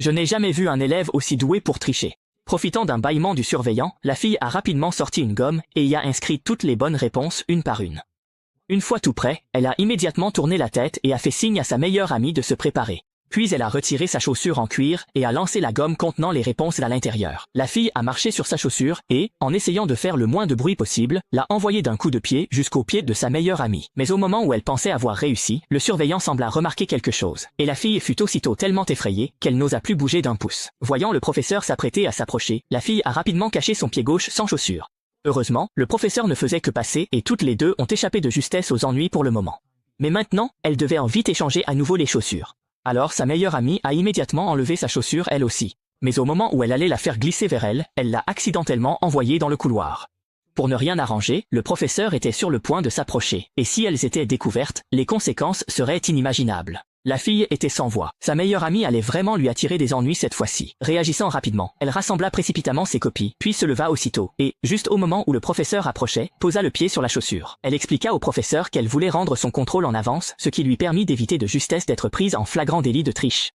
Je n'ai jamais vu un élève aussi doué pour tricher. Profitant d'un bâillement du surveillant, la fille a rapidement sorti une gomme et y a inscrit toutes les bonnes réponses une par une. Une fois tout prêt, elle a immédiatement tourné la tête et a fait signe à sa meilleure amie de se préparer. Puis elle a retiré sa chaussure en cuir et a lancé la gomme contenant les réponses à l'intérieur. La fille a marché sur sa chaussure et, en essayant de faire le moins de bruit possible, l'a envoyée d'un coup de pied jusqu'au pied de sa meilleure amie. Mais au moment où elle pensait avoir réussi, le surveillant sembla remarquer quelque chose. Et la fille fut aussitôt tellement effrayée qu'elle n'osa plus bouger d'un pouce. Voyant le professeur s'apprêter à s'approcher, la fille a rapidement caché son pied gauche sans chaussure. Heureusement, le professeur ne faisait que passer et toutes les deux ont échappé de justesse aux ennuis pour le moment. Mais maintenant, elles devaient en vite échanger à nouveau les chaussures. Alors sa meilleure amie a immédiatement enlevé sa chaussure elle aussi. Mais au moment où elle allait la faire glisser vers elle, elle l'a accidentellement envoyée dans le couloir. Pour ne rien arranger, le professeur était sur le point de s'approcher, et si elles étaient découvertes, les conséquences seraient inimaginables. La fille était sans voix. Sa meilleure amie allait vraiment lui attirer des ennuis cette fois-ci. Réagissant rapidement, elle rassembla précipitamment ses copies, puis se leva aussitôt, et, juste au moment où le professeur approchait, posa le pied sur la chaussure. Elle expliqua au professeur qu'elle voulait rendre son contrôle en avance, ce qui lui permit d'éviter de justesse d'être prise en flagrant délit de triche.